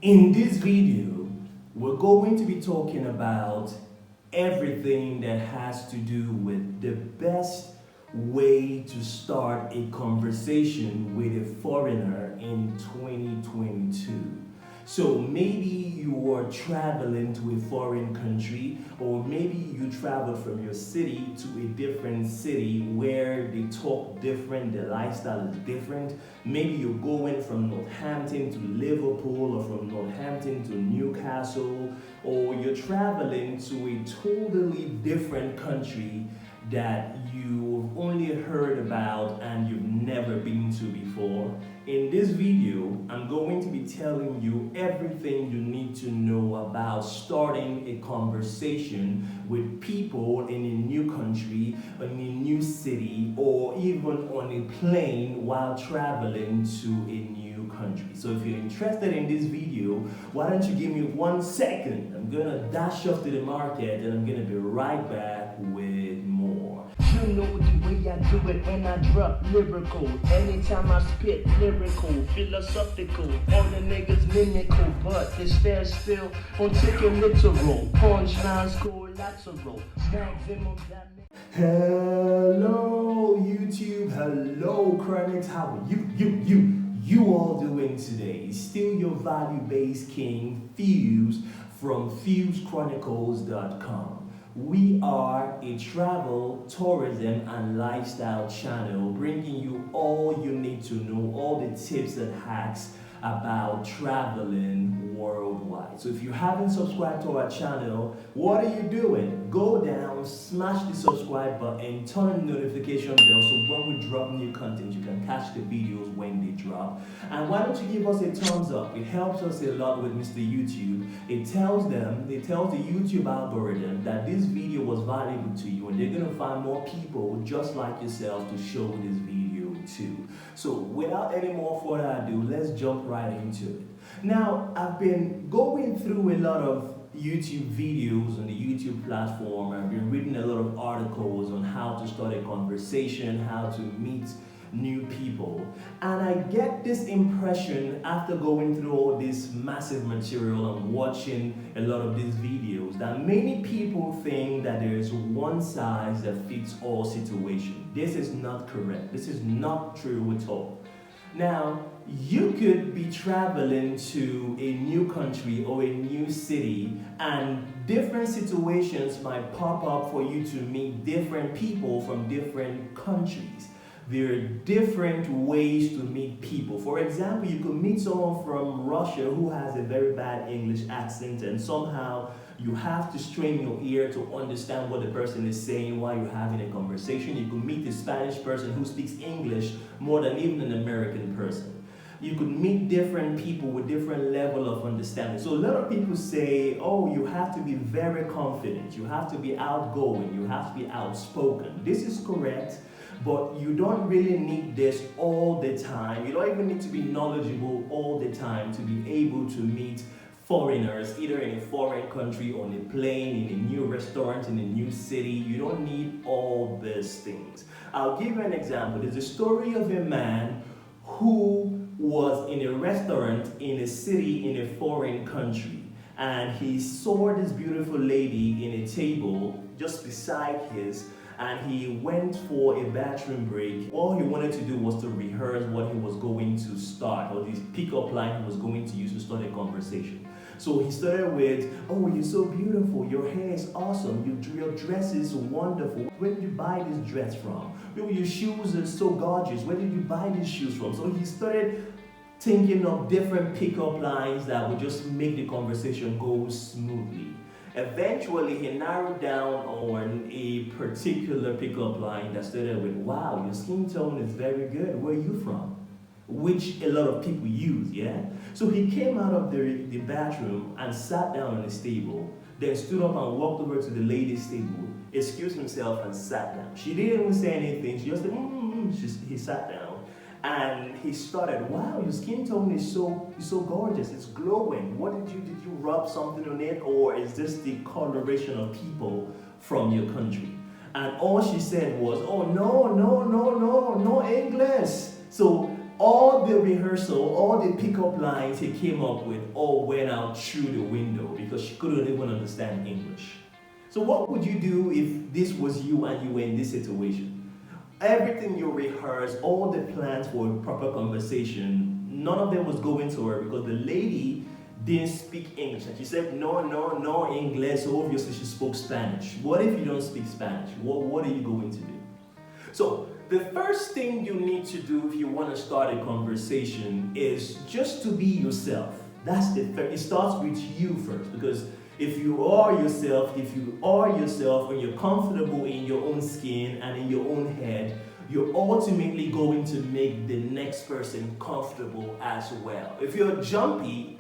In this video, we're going to be talking about everything that has to do with the best way to start a conversation with a foreigner in 2022. So maybe you are traveling to a foreign country, or maybe you travel from your city to a different city where they talk different, their lifestyle is different. Maybe you're going from Northampton to Liverpool, or from Northampton to Newcastle, or you're traveling to a totally different country that you've only heard about and you've never been to before. In this video, I'm going to be telling you everything you need to know about starting a conversation with people in a new country, in a new city, or even on a plane while traveling to a new country. So if you're interested in this video, why don't you give me 1 second? I'm gonna dash off to the market and I'm gonna be right back with more. You know the way I do it when I drop lyrical. Anytime I spit lyrical, philosophical. All the niggas mimical, but they stand still on taking literal. Punchlines collateral. Maximum damage. Hello YouTube, hello Chronix, how are you all doing today? Still your value-based king, Fuse, from FuseChronicles.com. We are a travel, tourism, and lifestyle channel bringing you all you need to know, all the tips and hacks about traveling worldwide. So if you haven't subscribed to our channel, what are you doing? Go down, smash the subscribe button, turn on the notification bell so when we drop new content, you can catch the videos when they drop. And why don't you give us a thumbs up? It helps us a lot with Mr. YouTube. It tells the YouTube algorithm that this video was valuable to you, and they're gonna find more people just like yourself to show this video too. So without any more further ado, let's jump right into it. Now, I've been going through a lot of YouTube videos on the YouTube platform. I've been reading a lot of articles on how to start a conversation, how to meet new people, and I get this impression after going through all this massive material and watching a lot of these videos that many people think that there is one size that fits all situation. This is not correct. This is not true at all. Now, you could be traveling to a new country or a new city, and different situations might pop up for you to meet different people from different countries. There are different ways to meet people. For example, you could meet someone from Russia who has a very bad English accent, and somehow you have to strain your ear to understand what the person is saying while you're having a conversation. You could meet a Spanish person who speaks English more than even an American person. You could meet different people with different level of understanding. So a lot of people say, oh, you have to be very confident, you have to be outgoing, you have to be outspoken. This is correct, but you don't really need this all the time. You don't even need to be knowledgeable all the time to be able to meet foreigners, either in a foreign country, on a plane, in a new restaurant, in a new city. You don't need all these things. I'll give you an example. There's a story of a man who was in a restaurant in a city in a foreign country, and he saw this beautiful lady in a table just beside his, and he went for a bathroom break. All he wanted to do was to rehearse what he was going to start, or this pickup line he was going to use to start a conversation. So he started with, oh, you're so beautiful, your hair is awesome, your dress is wonderful. Where did you buy this dress from? Your shoes are so gorgeous, where did you buy these shoes from? So he started thinking of different pickup lines that would just make the conversation go smoothly. Eventually, he narrowed down on a particular pickup line that started with, wow, your skin tone is very good, where are you from? Which a lot of people use, yeah? So he came out of the bathroom and sat down on his table, then stood up and walked over to the lady's table, excused himself and sat down. She didn't even say anything, she just said, he sat down. And he started, wow, your skin tone is so gorgeous, it's glowing. What did you rub something on it, or is this the coloration of people from your country? And all she said was, oh, no English. So all the rehearsal, all the pickup lines he came up with all went out through the window because she couldn't even understand English. So what would you do if this was you and you were in this situation? Everything you rehearsed, all the plans for a proper conversation, none of them was going to her because the lady didn't speak English. And she said, no English, so obviously she spoke Spanish. What if you don't speak Spanish? What are you going to do? So the first thing you need to do if you want to start a conversation is just to be yourself. It starts with you first, because if you are yourself and you're comfortable in your own skin and in your own head, you're ultimately going to make the next person comfortable as well. If you're jumpy,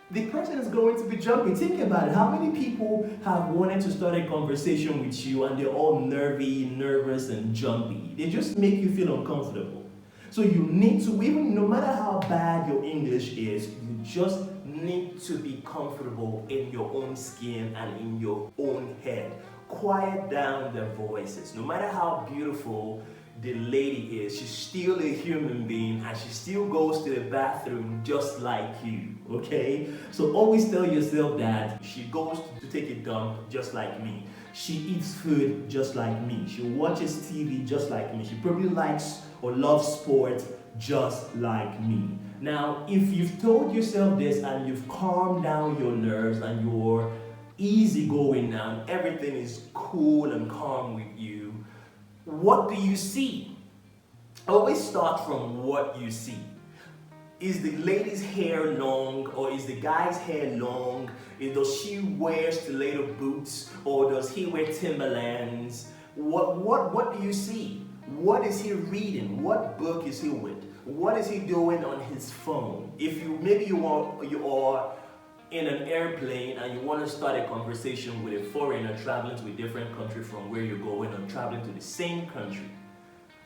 the person is going to be jumpy. Think about it. How many people have wanted to start a conversation with you and they're all nervous and jumpy? They just make you feel uncomfortable. So you need to, even no matter how bad your English is, you just need to be comfortable in your own skin and in your own head. Quiet down the voices. No matter how beautiful the lady is, she's still a human being and she still goes to the bathroom just like you, okay? So always tell yourself that she goes to take a dump just like me. She eats food just like me. She watches TV just like me. She probably likes or loves sports just like me. Now, if you've told yourself this and you've calmed down your nerves and you're easygoing now, everything is cool and calm with you, what do you see? Always start from what you see. Is the lady's hair long or is the guy's hair long? Does she wear stiletto boots or does he wear Timberlands? What do you see? What is he reading? What book is he with? What is he doing on his phone? If you are in an airplane and you want to start a conversation with a foreigner traveling to a different country from where you're going or traveling to the same country,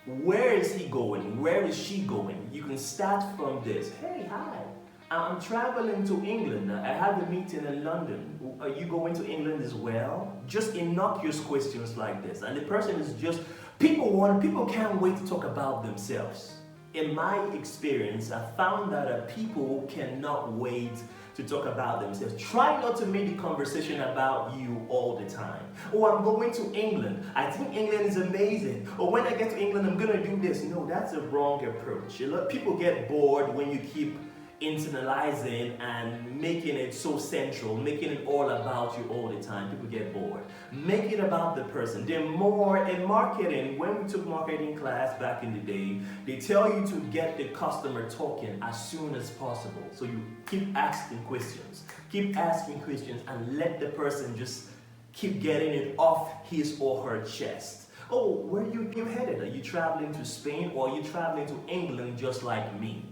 where is he going? Where is she going? You can start from this. Hey, hi, I'm traveling to England. I have a meeting in London. Are you going to England as well? Just innocuous questions like this. And the person is just, people can't wait to talk about themselves. In my experience, I found that people cannot wait to talk about themselves. Try not to make the conversation about you all the time. Oh, I'm going to England. I think England is amazing. Or when I get to England, I'm going to do this. No, that's a wrong approach. People get bored when you keep internalizing and making it so central, making it all about you all the time. People get bored. Make it about the person. They're more in marketing. When we took marketing class back in the day, they tell you to get the customer talking as soon as possible. So you keep asking questions. Keep asking questions and let the person just keep getting it off his or her chest. Oh, where are you headed? Are you traveling to Spain or are you traveling to England just like me?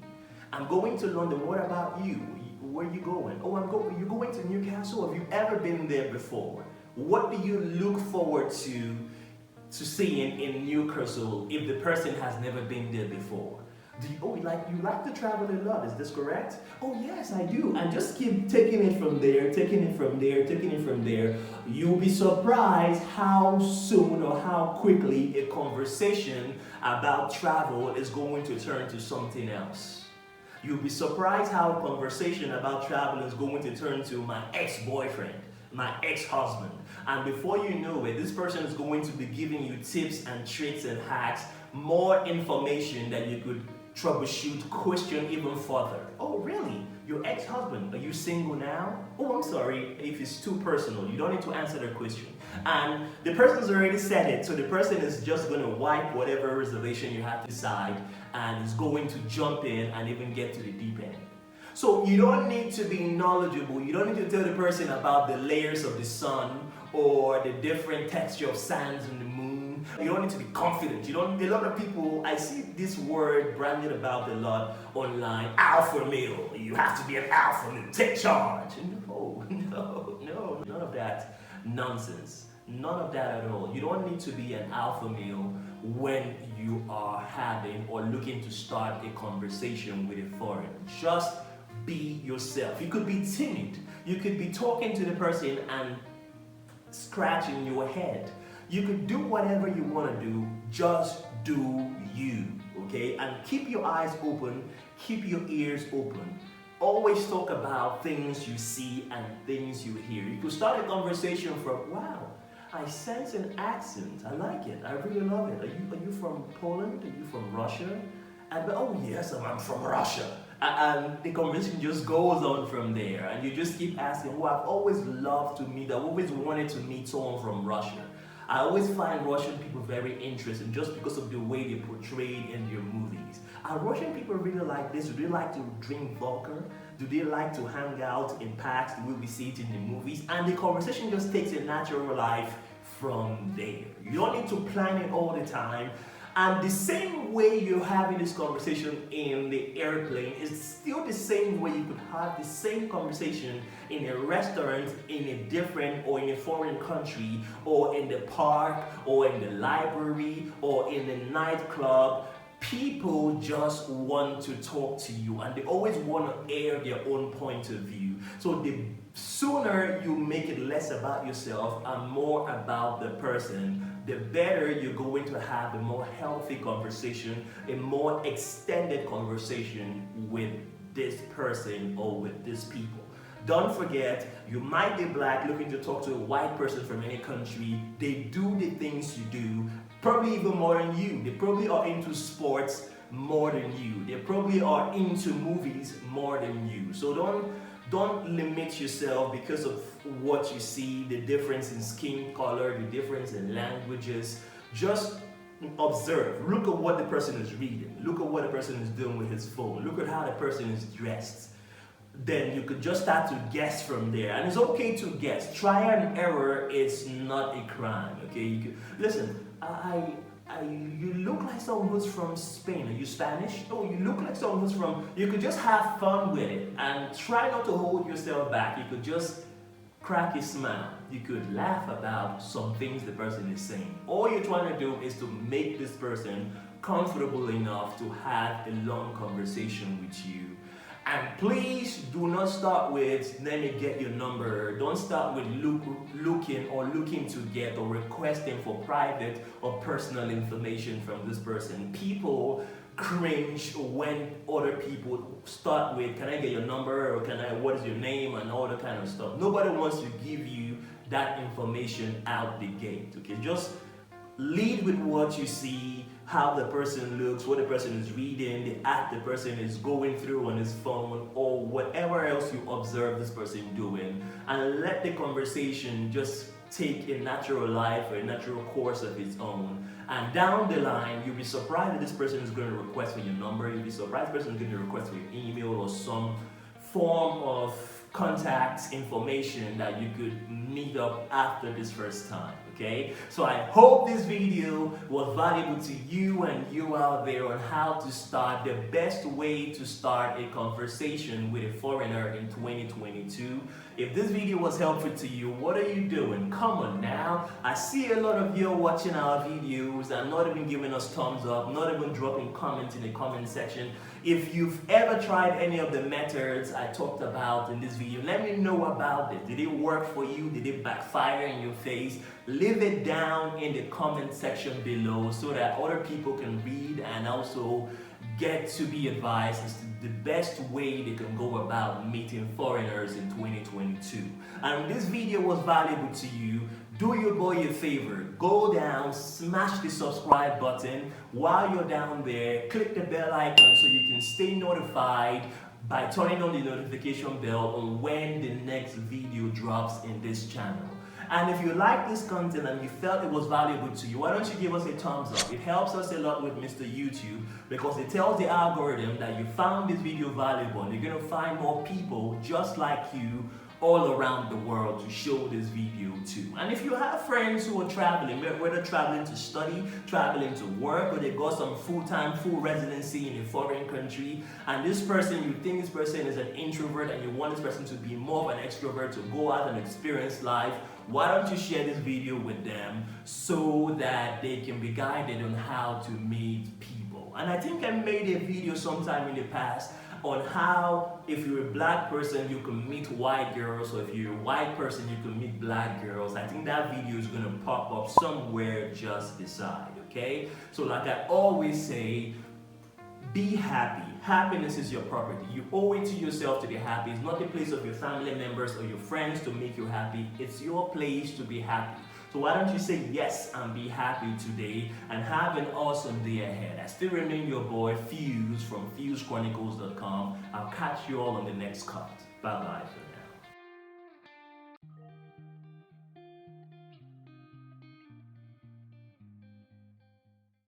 I'm going to London. What about you? Where are you going? Oh, you're going to Newcastle? Have you ever been there before? What do you look forward to seeing in Newcastle if the person has never been there before? You like to travel a lot, is this correct? Oh yes, I do. And just keep taking it from there, taking it from there, taking it from there. You'll be surprised how soon or how quickly a conversation about travel is going to turn to something else. You'll be surprised how a conversation about travel is going to turn to my ex-boyfriend, my ex-husband. And before you know it, this person is going to be giving you tips and tricks and hacks, more information that you could troubleshoot, question even further. Oh, really? Your ex-husband, are you single now? Oh, I'm sorry, if it's too personal, you don't need to answer the question. And the person's already said it, so the person is just going to wipe whatever reservation you have to decide and is going to jump in and even get to the deep end. So you don't need to be knowledgeable. You don't need to tell the person about the layers of the sun or the different texture of sands in the moon. You don't need to be confident. A lot of people, I see this word branded about a lot online, alpha male. You have to be an alpha male, take charge. No, none of that nonsense. None of that at all. You don't need to be an alpha male when you are having or looking to start a conversation with a foreigner. Just be yourself. You could be timid. You could be talking to the person and scratching your head. You could do whatever you want to do. Just do you, okay? And keep your eyes open, keep your ears open. Always talk about things you see and things you hear. You could start a conversation from, wow, I sense an accent. I like it. I really love it. Are you from Poland? Are you from Russia? And oh yes, I'm from Russia. And the conversation just goes on from there. And you just keep asking, oh, I've always loved to meet, I've always wanted to meet someone from Russia. I always find Russian people very interesting just because of the way they portrayed in their movies. Are Russian people really like this? Do they like to drink vodka? Do they like to hang out in parks the way we see it in the movies? And the conversation just takes a natural life from there. You don't need to plan it all the time. And the same way you're having this conversation in the airplane is still the same way you could have the same conversation in a restaurant, in a different or in a foreign country, or in the park, or in the library, or in the nightclub. People just want to talk to you and they always want to air their own point of view. So the sooner you make it less about yourself and more about the person, the better you're going to have a more healthy conversation, a more extended conversation with this person or with these people. Don't forget, you might be black looking to talk to a white person from any country. They do the things you do, probably even more than you. They probably are into sports more than you. They probably are into movies more than you. So don't limit yourself because of what you see, the difference in skin color, the difference in languages. Just observe. Look at what the person is reading. Look at what the person is doing with his phone. Look at how the person is dressed. Then you could just start to guess from there. And it's okay to guess. Try and error is not a crime, okay? Listen, you look like someone who's from Spain. Are you Spanish? Oh, you look like someone who's from... You could just have fun with it and try not to hold yourself back. You could just crack a smile. You could laugh about some things the person is saying. All you're trying to do is to make this person comfortable enough to have a long conversation with you. And please do not start with, let me get your number. Don't start with looking to get or requesting for private or personal information from this person. People cringe when other people start with, can I get your number, or what is your name, and all that kind of stuff. Nobody wants to give you that information out the gate, okay? Just lead with what you see, how the person looks, what the person is reading, the act the person is going through on his phone, or whatever else you observe this person doing, and let the conversation just take a natural life or a natural course of its own. And down the line, you'll be surprised that this person is going to request for your number, you'll be surprised this person is going to request for your email or some form of contact information that you could meet up after this first time, okay? So I hope this video was valuable to you and you out there on how to start the best way to start a conversation with a foreigner in 2022. If this video was helpful to you, what are you doing? Come on now. I see a lot of you watching our videos and not even giving us thumbs up, not even dropping comments in the comment section. If you've ever tried any of the methods I talked about in this video, let me know about it. Did it work for you? Did it backfire in your face? Leave it down in the comment section below so that other people can read and also get to be advised as to the best way they can go about meeting foreigners in 2022. And if this video was valuable to you, do your boy a favor, go down, smash the subscribe button. While you're down there, click the bell icon so you can stay notified by turning on the notification bell on when the next video drops in this channel. And if you like this content and you felt it was valuable to you, why don't you give us a thumbs up? It helps us a lot with Mr. YouTube because it tells the algorithm that you found this video valuable and you're going to find more people just like you all around the world to show this video to. And if you have friends who are traveling, whether traveling to study, traveling to work, or they got some full-time, full residency in a foreign country, and this person, you think this person is an introvert and you want this person to be more of an extrovert to go out and experience life, why don't you share this video with them so that they can be guided on how to meet people. And I think I made a video sometime in the past on how if you're a black person you can meet white girls, or if you're a white person you can meet black girls. I think that video is going to pop up somewhere, just decide, okay? So like I always say, Be happy. Happiness is your property. You owe it to yourself to be happy. It's not the place of your family members or your friends to make you happy. It's your place to be happy. So why don't you say yes and be happy today and have an awesome day ahead. I still remain your boy Fuse from FuseChronicles.com. I'll catch you all on the next cut. Bye bye for now.